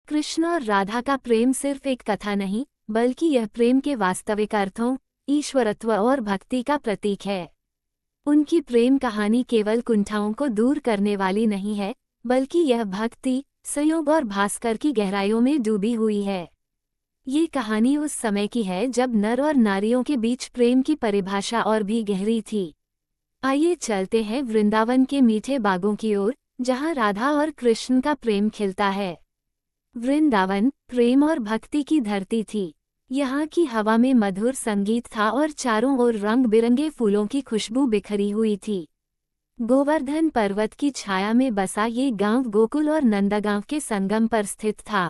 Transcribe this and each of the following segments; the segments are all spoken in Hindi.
कृष्ण और राधा का प्रेम सिर्फ एक कथा नहीं, बल्कि यह प्रेम के वास्तविक अर्थों, ईश्वरत्व और भक्ति का प्रतीक है। उनकी प्रेम कहानी केवल कुंठाओं को दूर करने वाली नहीं है, बल्कि यह भक्ति, संयोग और भास्कर की गहराइयों में डूबी हुई है। ये कहानी उस समय की है जब नर और नारियों के बीच प्रेम की परिभाषा और भी गहरी थी। आइए चलते हैं वृंदावन के मीठे बागों की ओर, जहाँ राधा और कृष्ण का प्रेम खिलता है। वृंदावन प्रेम और भक्ति की धरती थी। यहाँ की हवा में मधुर संगीत था और चारों ओर रंग बिरंगे फूलों की खुशबू बिखरी हुई थी। गोवर्धन पर्वत की छाया में बसा ये गांव गोकुल और नंदगांव के संगम पर स्थित था।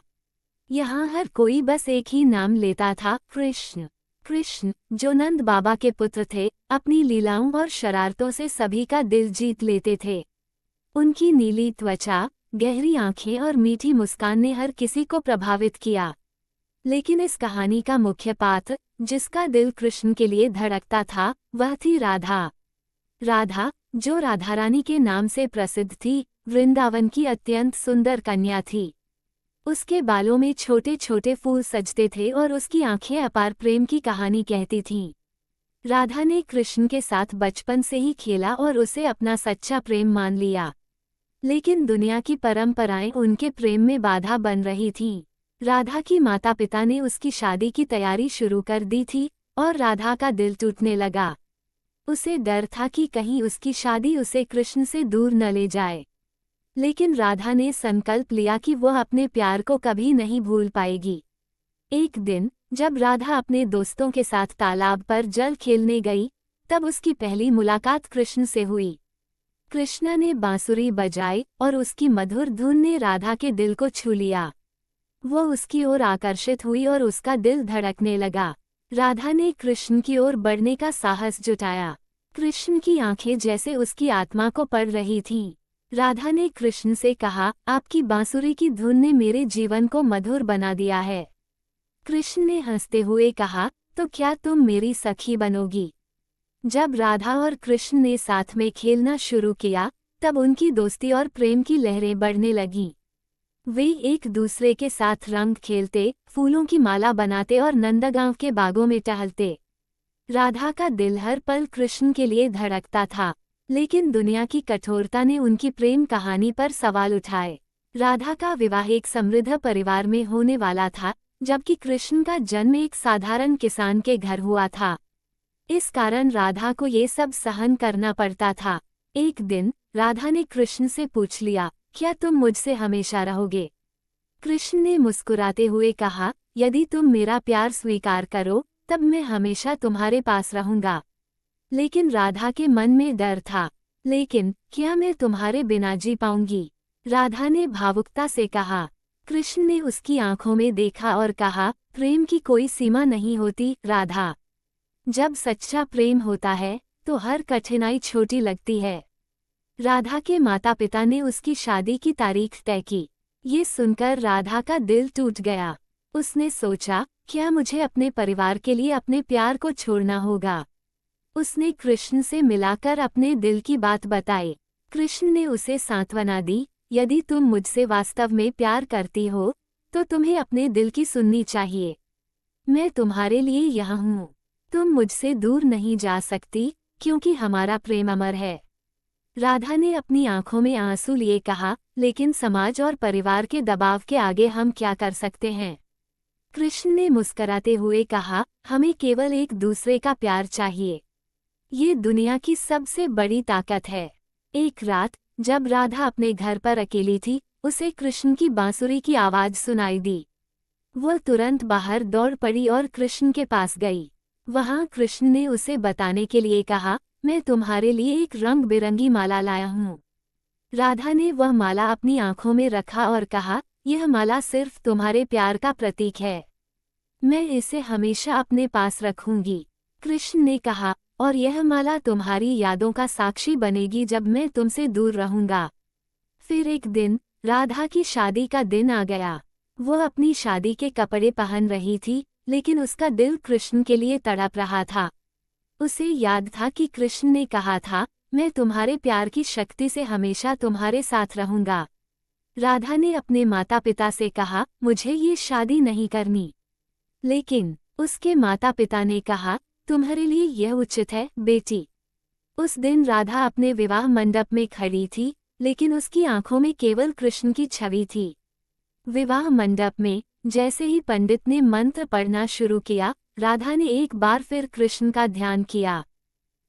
यहाँ हर कोई बस एक ही नाम लेता था, कृष्ण। कृष्ण, जो नंद बाबा के पुत्र थे, अपनी लीलाओं और शरारतों से सभी का दिल जीत लेते थे। उनकी नीली त्वचा, गहरी आंखें और मीठी मुस्कान ने हर किसी को प्रभावित किया। लेकिन इस कहानी का मुख्य पात्र, जिसका दिल कृष्ण के लिए धड़कता था, वह थी राधा। राधा, जो राधारानी के नाम से प्रसिद्ध थी, वृंदावन की अत्यंत सुंदर कन्या थी। उसके बालों में छोटे छोटे फूल सजते थे और उसकी आंखें अपार प्रेम की कहानी कहती थीं। राधा ने कृष्ण के साथ बचपन से ही खेला और उसे अपना सच्चा प्रेम मान लिया। लेकिन दुनिया की परंपराएं उनके प्रेम में बाधा बन रही थीं। राधा की माता पिता ने उसकी शादी की तैयारी शुरू कर दी थी और राधा का दिल टूटने लगा। उसे डर था कि कहीं उसकी शादी उसे कृष्ण से दूर न ले जाए। लेकिन राधा ने संकल्प लिया कि वह अपने प्यार को कभी नहीं भूल पाएगी। एक दिन जब राधा अपने दोस्तों के साथ तालाब पर जल खेलने गई, तब उसकी पहली मुलाकात कृष्ण से हुई। कृष्ण ने बांसुरी बजाई और उसकी मधुर धुन ने राधा के दिल को छू लिया। वो उसकी ओर आकर्षित हुई और उसका दिल धड़कने लगा। राधा ने कृष्ण की ओर बढ़ने का साहस जुटाया। कृष्ण की आंखें जैसे उसकी आत्मा को पढ़ रही थीं। राधा ने कृष्ण से कहा, आपकी बांसुरी की धुन ने मेरे जीवन को मधुर बना दिया है। कृष्ण ने हंसते हुए कहा, तो क्या तुम मेरी सखी बनोगी? जब राधा और कृष्ण ने साथ में खेलना शुरू किया, तब उनकी दोस्ती और प्रेम की लहरें बढ़ने लगीं। वे एक दूसरे के साथ रंग खेलते, फूलों की माला बनाते और नंदगांव के बागों में टहलते। राधा का दिल हर पल कृष्ण के लिए धड़कता था, लेकिन दुनिया की कठोरता ने उनकी प्रेम कहानी पर सवाल उठाए। राधा का विवाह एक समृद्ध परिवार में होने वाला था, जबकि कृष्ण का जन्म एक साधारण किसान के घर हुआ था। इस कारण राधा को ये सब सहन करना पड़ता था। एक दिन राधा ने कृष्ण से पूछ लिया, क्या तुम मुझसे हमेशा रहोगे? कृष्ण ने मुस्कुराते हुए कहा, यदि तुम मेरा प्यार स्वीकार करो, तब मैं हमेशा तुम्हारे पास रहूंगा। लेकिन राधा के मन में डर था। लेकिन क्या मैं तुम्हारे बिना जी पाऊंगी? राधा ने भावुकता से कहा। कृष्ण ने उसकी आंखों में देखा और कहा, प्रेम की कोई सीमा नहीं होती, राधा। जब सच्चा प्रेम होता है, तो हर कठिनाई छोटी लगती है। राधा के माता पिता ने उसकी शादी की तारीख तय की। ये सुनकर राधा का दिल टूट गया। उसने सोचा, क्या मुझे अपने परिवार के लिए अपने प्यार को छोड़ना होगा? उसने कृष्ण से मिलाकर अपने दिल की बात बताई। कृष्ण ने उसे सांत्वना दी, यदि तुम मुझसे वास्तव में प्यार करती हो, तो तुम्हें अपने दिल की सुननी चाहिए। मैं तुम्हारे लिए यहाँ हूँ। तुम मुझसे दूर नहीं जा सकती, क्योंकि हमारा प्रेम अमर है। राधा ने अपनी आंखों में आंसू लिए कहा, लेकिन समाज और परिवार के दबाव के आगे हम क्या कर सकते हैं? कृष्ण ने मुस्कराते हुए कहा, हमें केवल एक दूसरे का प्यार चाहिए। ये दुनिया की सबसे बड़ी ताकत है। एक रात जब राधा अपने घर पर अकेली थी, उसे कृष्ण की बांसुरी की आवाज सुनाई दी। वह तुरंत बाहर दौड़ पड़ी और कृष्ण के पास गई। वहां कृष्ण ने उसे बताने के लिए कहा, मैं तुम्हारे लिए एक रंग बिरंगी माला लाया हूँ। राधा ने वह माला अपनी आंखों में रखा और कहा, यह माला सिर्फ तुम्हारे प्यार का प्रतीक है। मैं इसे हमेशा अपने पास रखूंगी। कृष्ण ने कहा, और यह माला तुम्हारी यादों का साक्षी बनेगी जब मैं तुमसे दूर रहूंगा। फिर एक दिन राधा की शादी का दिन आ गया। वह अपनी शादी के कपड़े पहन रही थी, लेकिन उसका दिल कृष्ण के लिए तड़प रहा था। उसे याद था कि कृष्ण ने कहा था, मैं तुम्हारे प्यार की शक्ति से हमेशा तुम्हारे साथ रहूंगा। राधा ने अपने माता पिता से कहा, मुझे ये शादी नहीं करनी। लेकिन उसके माता पिता ने कहा, तुम्हारे लिए यह उचित है, बेटी। उस दिन राधा अपने विवाह मंडप में खड़ी थी, लेकिन उसकी आंखों में केवल कृष्ण की छवि थी। विवाह मंडप में जैसे ही पंडित ने मंत्र पढ़ना शुरू किया, राधा ने एक बार फिर कृष्ण का ध्यान किया।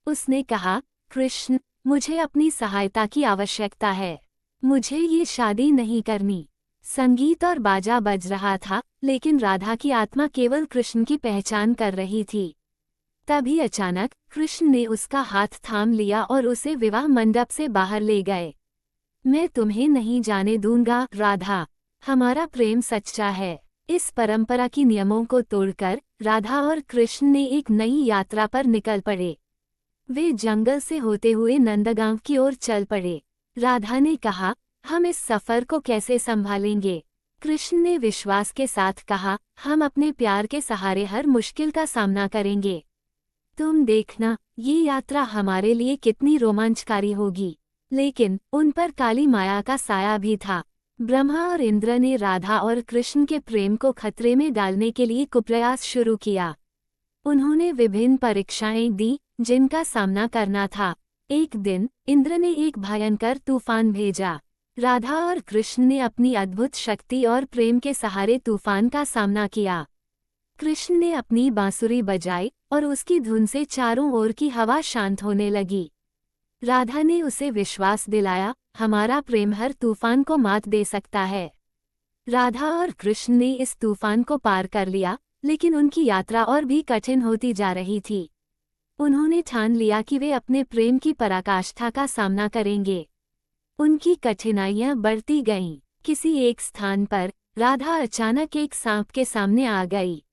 उसने कहा, कृष्ण, मुझे अपनी सहायता की आवश्यकता है। मुझे ये शादी नहीं करनी। संगीत और बाजा बज रहा था, लेकिन राधा की आत्मा केवल कृष्ण की पहचान कर रही थी। तभी अचानक कृष्ण ने उसका हाथ थाम लिया और उसे विवाह मंडप से बाहर ले गए। मैं तुम्हें नहीं जाने दूंगा, राधा। हमारा प्रेम सच्चा है। इस परंपरा की नियमों को तोड़कर राधा और कृष्ण ने एक नई यात्रा पर निकल पड़े। वे जंगल से होते हुए नंदगांव की ओर चल पड़े। राधा ने कहा, हम इस सफर को कैसे संभालेंगे? कृष्ण ने विश्वास के साथ कहा, हम अपने प्यार के सहारे हर मुश्किल का सामना करेंगे। तुम देखना, ये यात्रा हमारे लिए कितनी रोमांचकारी होगी। लेकिन उन पर काली माया का साया भी था। ब्रह्मा और इंद्र ने राधा और कृष्ण के प्रेम को खतरे में डालने के लिए कुप्रयास शुरू किया। उन्होंने विभिन्न परीक्षाएं दी, जिनका सामना करना था। एक दिन इंद्र ने एक भयंकर तूफान भेजा। राधा और कृष्ण ने अपनी अद्भुत शक्ति और प्रेम के सहारे तूफान का सामना किया। कृष्ण ने अपनी बांसुरी बजाई और उसकी धुन से चारों ओर की हवा शांत होने लगी। राधा ने उसे विश्वास दिलाया, हमारा प्रेम हर तूफान को मात दे सकता है। राधा और कृष्ण ने इस तूफान को पार कर लिया, लेकिन उनकी यात्रा और भी कठिन होती जा रही थी। उन्होंने ठान लिया कि वे अपने प्रेम की पराकाष्ठा का सामना करेंगे। उनकी कठिनाइयां बढ़ती गईं। किसी एक स्थान पर राधा अचानक एक सांप के सामने आ गई।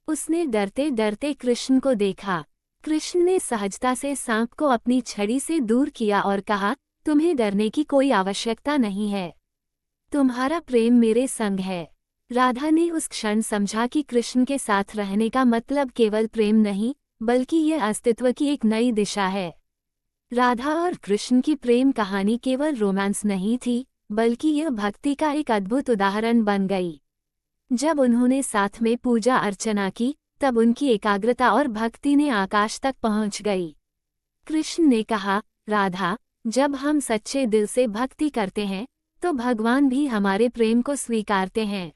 उसने डरते डरते कृष्ण को देखा। कृष्ण ने सहजता से सांप को अपनी छड़ी से दूर किया और कहा, तुम्हें डरने की कोई आवश्यकता नहीं है। तुम्हारा प्रेम मेरे संग है। राधा ने उस क्षण समझा कि कृष्ण के साथ रहने का मतलब केवल प्रेम नहीं, बल्कि यह अस्तित्व की एक नई दिशा है। राधा और कृष्ण की प्रेम कहानी केवल रोमांस नहीं थी, बल्कि यह भक्ति का एक अद्भुत उदाहरण बन गई। जब उन्होंने साथ में पूजा अर्चना की, तब उनकी एकाग्रता और भक्ति ने आकाश तक पहुंच गई। कृष्ण ने कहा, राधा, जब हम सच्चे दिल से भक्ति करते हैं, तो भगवान भी हमारे प्रेम को स्वीकारते हैं।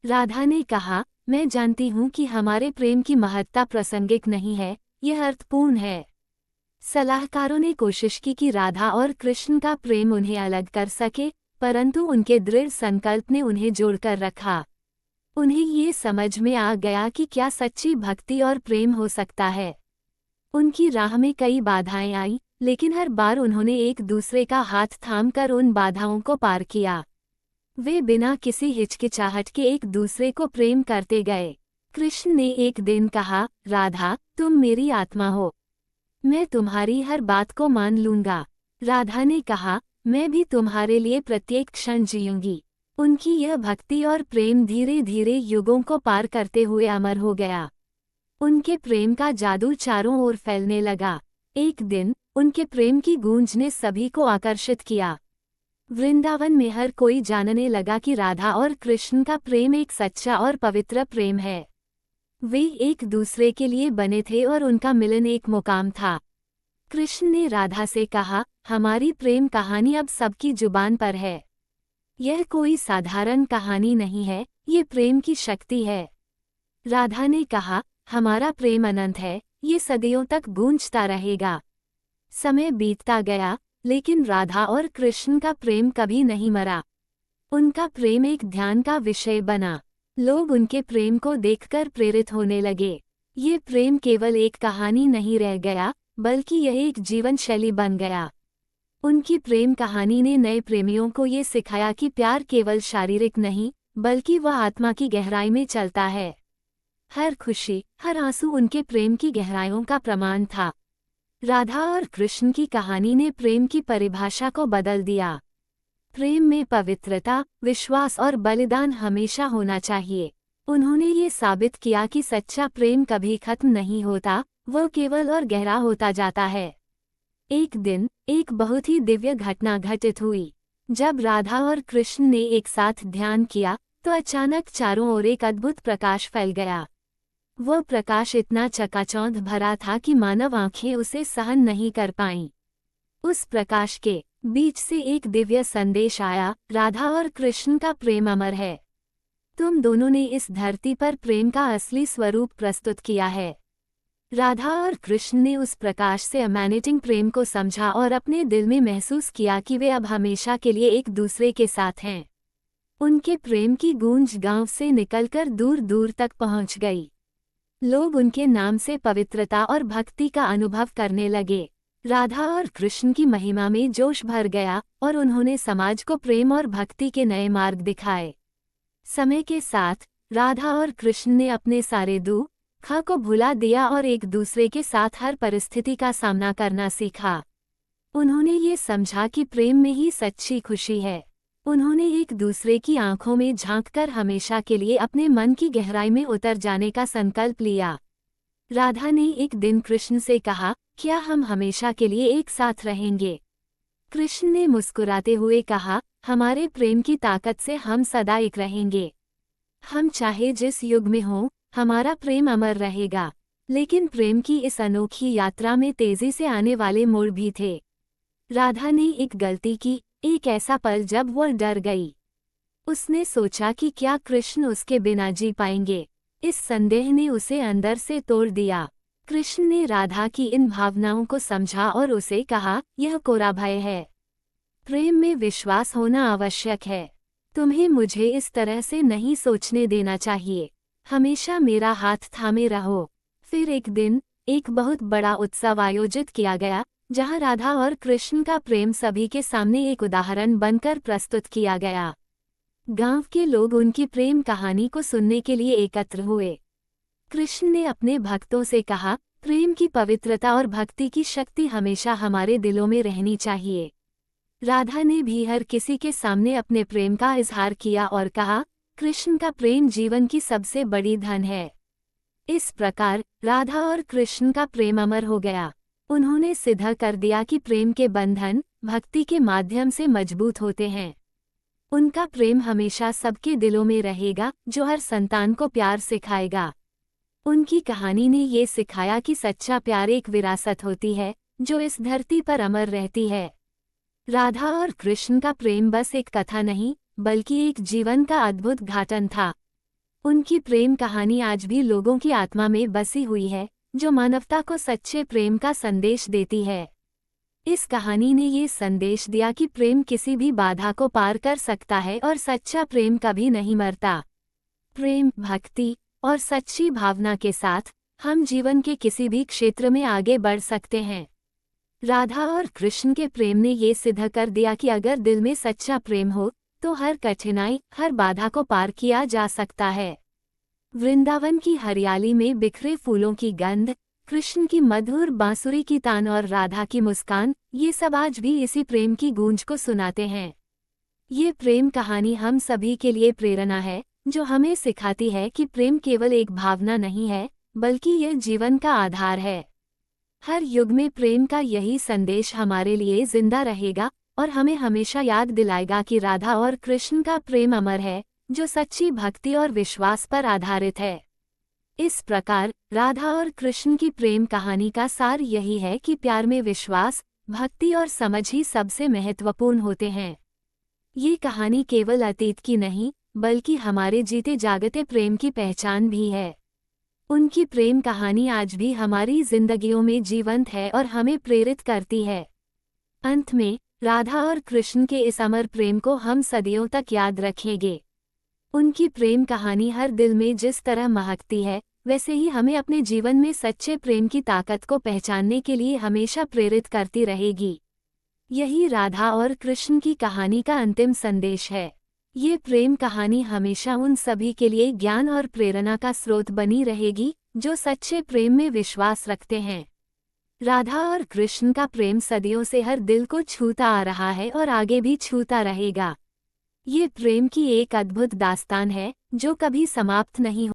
राधा ने कहा, मैं जानती हूँ कि हमारे प्रेम की महत्ता प्रासंगिक नहीं है, यह अर्थपूर्ण है। सलाहकारों ने कोशिश की कि राधा और कृष्ण का प्रेम उन्हें अलग कर सके, परंतु उनके दृढ़ संकल्प ने उन्हें जोड़कर रखा। उन्हें ये समझ में आ गया कि क्या सच्ची भक्ति और प्रेम हो सकता है। उनकी राह में कई बाधाएं आईं, लेकिन हर बार उन्होंने एक दूसरे का हाथ थामकर उन बाधाओं को पार किया। वे बिना किसी हिचकिचाहट के एक दूसरे को प्रेम करते गए। कृष्ण ने एक दिन कहा, राधा, तुम मेरी आत्मा हो। मैं तुम्हारी हर बात को मान लूंगा। राधा ने कहा, मैं भी तुम्हारे लिए प्रत्येक क्षण जीऊंगी। उनकी यह भक्ति और प्रेम धीरे धीरे युगों को पार करते हुए अमर हो गया। उनके प्रेम का जादू चारों ओर फैलने लगा। एक दिन उनके प्रेम की गूंज ने सभी को आकर्षित किया। वृंदावन में हर कोई जानने लगा कि राधा और कृष्ण का प्रेम एक सच्चा और पवित्र प्रेम है। वे एक दूसरे के लिए बने थे और उनका मिलन एक मुकाम था। कृष्ण ने राधा से कहा, हमारी प्रेम कहानी अब सबकी जुबान पर है। यह कोई साधारण कहानी नहीं है, ये प्रेम की शक्ति है। राधा ने कहा, हमारा प्रेम अनंत है, ये सदियों तक गूंजता रहेगा। समय बीतता गया, लेकिन राधा और कृष्ण का प्रेम कभी नहीं मरा। उनका प्रेम एक ध्यान का विषय बना। लोग उनके प्रेम को देखकर प्रेरित होने लगे। ये प्रेम केवल एक कहानी नहीं रह गया, बल्कि यह एक जीवन शैली बन गया। उनकी प्रेम कहानी ने नए प्रेमियों को ये सिखाया कि प्यार केवल शारीरिक नहीं, बल्कि वह आत्मा की गहराई में चलता है। हर खुशी, हर आंसू उनके प्रेम की गहराइयों का प्रमाण था। राधा और कृष्ण की कहानी ने प्रेम की परिभाषा को बदल दिया। प्रेम में पवित्रता, विश्वास और बलिदान हमेशा होना चाहिए। उन्होंने ये साबित किया कि सच्चा प्रेम कभी खत्म नहीं होता, वह केवल और गहरा होता जाता है। एक दिन एक बहुत ही दिव्य घटना घटित हुई। जब राधा और कृष्ण ने एक साथ ध्यान किया तो अचानक चारों ओर एक अद्भुत प्रकाश फैल गया। वह प्रकाश इतना चकाचौंध भरा था कि मानव आंखें उसे सहन नहीं कर पाईं। उस प्रकाश के बीच से एक दिव्य संदेश आया, राधा और कृष्ण का प्रेम अमर है। तुम दोनों ने इस धरती पर प्रेम का असली स्वरूप प्रस्तुत किया है। राधा और कृष्ण ने उस प्रकाश से अमैनेटिंग प्रेम को समझा और अपने दिल में महसूस किया कि वे अब हमेशा के लिए एक दूसरे के साथ हैं। उनके प्रेम की गूंज गांव से निकलकर दूर दूर तक पहुंच गई। लोग उनके नाम से पवित्रता और भक्ति का अनुभव करने लगे। राधा और कृष्ण की महिमा में जोश भर गया और उन्होंने समाज को प्रेम और भक्ति के नए मार्ग दिखाए। समय के साथ राधा और कृष्ण ने अपने सारे दुख को भुला दिया और एक दूसरे के साथ हर परिस्थिति का सामना करना सीखा। उन्होंने ये समझा कि प्रेम में ही सच्ची खुशी है। उन्होंने एक दूसरे की आंखों में झांककर हमेशा के लिए अपने मन की गहराई में उतर जाने का संकल्प लिया। राधा ने एक दिन कृष्ण से कहा, क्या हम हमेशा के लिए एक साथ रहेंगे? कृष्ण ने मुस्कुराते हुए कहा, हमारे प्रेम की ताकत से हम सदा एक रहेंगे। हम चाहे जिस युग में हों, हमारा प्रेम अमर रहेगा। लेकिन प्रेम की इस अनोखी यात्रा में तेजी से आने वाले मोड़ भी थे। राधा ने एक गलती की, एक ऐसा पल जब वह डर गई। उसने सोचा कि क्या कृष्ण उसके बिना जी पाएंगे। इस संदेह ने उसे अंदर से तोड़ दिया। कृष्ण ने राधा की इन भावनाओं को समझा और उसे कहा, यह कोरा भय है। प्रेम में विश्वास होना आवश्यक है। तुम्हें मुझे इस तरह से नहीं सोचने देना चाहिए। हमेशा मेरा हाथ थामे रहो। फिर एक दिन एक बहुत बड़ा उत्सव आयोजित किया गया, जहां राधा और कृष्ण का प्रेम सभी के सामने एक उदाहरण बनकर प्रस्तुत किया गया। गांव के लोग उनकी प्रेम कहानी को सुनने के लिए एकत्र हुए। कृष्ण ने अपने भक्तों से कहा, प्रेम की पवित्रता और भक्ति की शक्ति हमेशा हमारे दिलों में रहनी चाहिए। राधा ने भी हर किसी के सामने अपने प्रेम का इजहार किया और कहा, कृष्ण का प्रेम जीवन की सबसे बड़ी धन है। इस प्रकार राधा और कृष्ण का प्रेम अमर हो गया। उन्होंने सिद्ध कर दिया कि प्रेम के बंधन भक्ति के माध्यम से मजबूत होते हैं। उनका प्रेम हमेशा सबके दिलों में रहेगा, जो हर संतान को प्यार सिखाएगा। उनकी कहानी ने ये सिखाया कि सच्चा प्यार एक विरासत होती है, जो इस धरती पर अमर रहती है। राधा और कृष्ण का प्रेम बस एक कथा नहीं, बल्कि एक जीवन का अद्भुत घाटन था। उनकी प्रेम कहानी आज भी लोगों की आत्मा में बसी हुई है, जो मानवता को सच्चे प्रेम का संदेश देती है। इस कहानी ने ये संदेश दिया कि प्रेम किसी भी बाधा को पार कर सकता है और सच्चा प्रेम कभी नहीं मरता। प्रेम, भक्ति और सच्ची भावना के साथ हम जीवन के किसी भी क्षेत्र में आगे बढ़ सकते हैं। राधा और कृष्ण के प्रेम ने ये सिद्ध कर दिया कि अगर दिल में सच्चा प्रेम हो तो हर कठिनाई, हर बाधा को पार किया जा सकता है। वृंदावन की हरियाली में बिखरे फूलों की गंध, कृष्ण की मधुर बांसुरी की तान और राधा की मुस्कान, ये सब आज भी इसी प्रेम की गूंज को सुनाते हैं। ये प्रेम कहानी हम सभी के लिए प्रेरणा है, जो हमें सिखाती है कि प्रेम केवल एक भावना नहीं है, बल्कि यह जीवन का आधार है। हर युग में प्रेम का यही संदेश हमारे लिए जिंदा रहेगा और हमें हमेशा याद दिलाएगा कि राधा और कृष्ण का प्रेम अमर है, जो सच्ची भक्ति और विश्वास पर आधारित है। इस प्रकार राधा और कृष्ण की प्रेम कहानी का सार यही है कि प्यार में विश्वास, भक्ति और समझ ही सबसे महत्वपूर्ण होते हैं। ये कहानी केवल अतीत की नहीं, बल्कि हमारे जीते जागते प्रेम की पहचान भी है। उनकी प्रेम कहानी आज भी हमारी जिंदगियों में जीवंत है और हमें प्रेरित करती है। अंत में राधा और कृष्ण के इस अमर प्रेम को हम सदियों तक याद रखेंगे। उनकी प्रेम कहानी हर दिल में जिस तरह महकती है, वैसे ही हमें अपने जीवन में सच्चे प्रेम की ताकत को पहचानने के लिए हमेशा प्रेरित करती रहेगी। यही राधा और कृष्ण की कहानी का अंतिम संदेश है। ये प्रेम कहानी हमेशा उन सभी के लिए ज्ञान और प्रेरणा का स्रोत बनी रहेगी, जो सच्चे प्रेम में विश्वास रखते हैं। राधा और कृष्ण का प्रेम सदियों से हर दिल को छूता आ रहा है और आगे भी छूता रहेगा। ये प्रेम की एक अद्भुत दास्तान है, जो कभी समाप्त नहीं